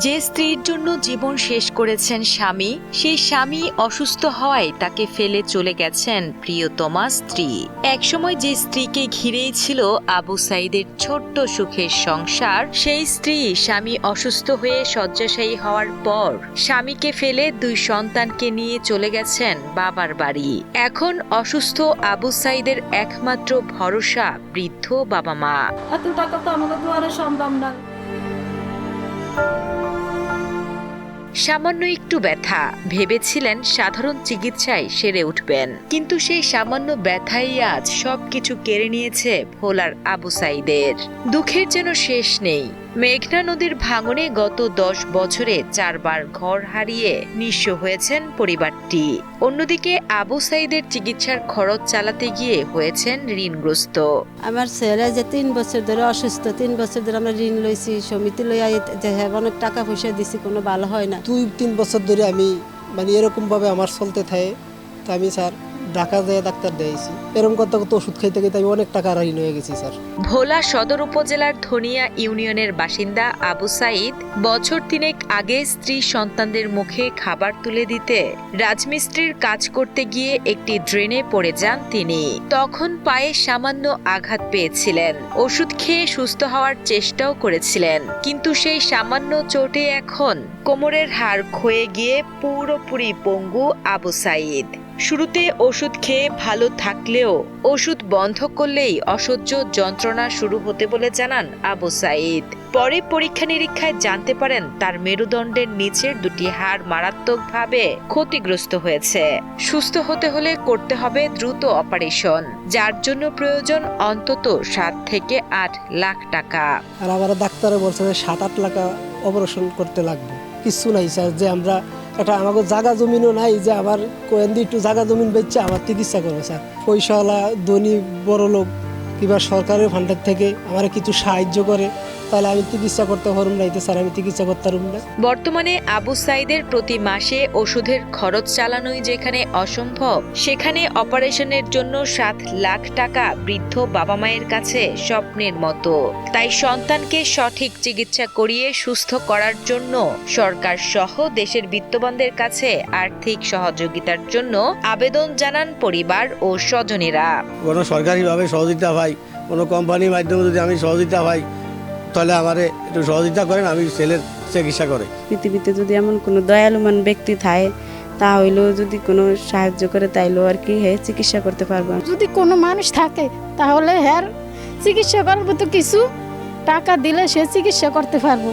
যে স্ত্রীর জন্য জীবন শেষ করেছেন স্বামী, সেই স্বামী অসুস্থ হওয়ায় তাকে ফেলে চলে গেছেন প্রিয়তমা স্ত্রী। একসময় যে স্ত্রীকে ঘিরেই ছিল আবু সাঈদের ছোট্ট সুখের সংসার, সেই স্ত্রী স্বামী অসুস্থ হয়ে শয্যাশায়ী হওয়ার পর স্বামীকে ফেলে 2 সন্তানকে নিয়ে চলে গেছেন বাবার বাড়ি। এখন অসুস্থ আবু সাঈদের একমাত্র ভরসা বৃদ্ধ বাবা মা। এত টাকা তো আমাদের দুয়ারে সম্ভব না। সামান্য একটু ব্যথা ভেবেছিলেন সাধারণ চিকিৎসায় সেরে উঠবেন, কিন্তু সেই সামান্য ব্যথাই আজ সবকিছু কেড়ে নিয়েছে ভোলার আবু সাঈদের। দুঃখের যেন শেষ নেই। মেঘনা নদীর ভাঙনে গত 10 বছরে 4 বার ঘর হারিয়ে নিঃস্ব হয়েছেন পরিবারটি। অন্যদিকে আবু সাঈদের চিকিৎসার খরচ চালাতে গিয়ে হয়েছেন ঋণগ্রস্ত। আমার ছেলে যে 3 বছর ধরে অসুস্থ, 3 বছর ধরে আমরা ঋণ লইছি, সমিতি লইয়া অনেক টাকা পয়সা দিছি, কোনো ভালো হয় না। 2-3 বছর ধরে আমি এরকম ভাবে আমার চলতে থাকে। তো আমি স্যার ঢাকা যেয়ে ডাক্তার দিয়েছি, এরকম কত ওষুধ খাইতে খাইতে আমি অনেক টাকা ঋণ হয়ে গেছি স্যার। ভোলা সদর উপজেলার ধনিয়া ইউনিয়নের বাসিন্দা আবু সাঈদ বছর 3 আগে স্ত্রী সন্তানদের মুখে খাবার তুলে দিতে রাজমিস্ত্রির কাজ করতে গিয়ে একটি ড্রেনে পড়ে যান তিনি। তখন পায়ে সামান্য আঘাত পেয়েছিলেন, ওষুধ খেয়ে সুস্থ হওয়ার চেষ্টাও করেছিলেন, কিন্তু সেই সামান্য চোটে এখন কোমরের হাড় ক্ষয়ে গিয়ে পুরোপুরি পঙ্গু আবু সাঈদ। শুরুতে ওষুধ খেয়ে ভালো থাকলেও ওষুধ বন্ধ করলেই অসহ্য যন্ত্রণা শুরু হতে বলে জানান আবু সাঈদ। পরে পরীক্ষা নিরীক্ষায় জানতে পারেন তার মেরুদণ্ডের নিচের 2টি হাড় মারাত্মকভাবে ক্ষতিগ্রস্ত হয়েছে। সুস্থ হতে হলে করতে হবে দ্রুত অপারেশন, যার জন্য প্রয়োজন অন্তত 7 থেকে 8 লাখ টাকা। আর আমার ডাক্তারে বলছে যে 7-8 লাখ অপারেশন করতে লাগবে। কিছু নাই স্যার, যে আমরা একটা আমাকে জায়গা জমিনও নাই যে আমার কোয়েন্দি একটু জায়গা জমিন বেচছে আমার চিকিৎসা করবে স্যার। পয়সাওয়ালা ধনী বড় লোক কিংবা সরকারের ফান্ডের থেকে আমার কিছু সাহায্য করে, তাহলে আমি চিকিৎসা করতে পারুম না। এতে স্যার আমি চিকিৎসা করতে পারুম না। বর্তমানে আবু সাঈদের প্রতি মাসে ওষুধের খরচ চালানোই যেখানে অসম্ভব, সেখানে অপারেশনের জন্য 7 লাখ টাকা বৃদ্ধ বাবা মায়ের কাছে স্বপ্নের মতো। তাই সন্তানকে সঠিক চিকিৎসা করিয়ে সুস্থ করার জন্য সরকার সহ দেশের বিত্তবানদের কাছে আর্থিক সহযোগিতার জন্য আবেদন জানান পরিবার ও স্বজনেরা। কোনো সরকারিভাবে সহযোগিতা পাই, কোনো কোম্পানির মাধ্যমে যদি আমি সহযোগিতা পাই, তাহলে আমারে একটু সহযোগিতা করেন, আমি ছেলের চিকিৎসা করে। পৃথিবীতে যদি এমন কোনো দয়ালুমান ব্যক্তি থাকে, তা হইলেও যদি কোনো সাহায্য করে, তাইলেও আর কি হে চিকিৎসা করতে পারবো। যদি কোনো মানুষ থাকে তাহলে হ্যার চিকিৎসা করবো, তো কিছু টাকা দিলে সে চিকিৎসা করতে পারবো।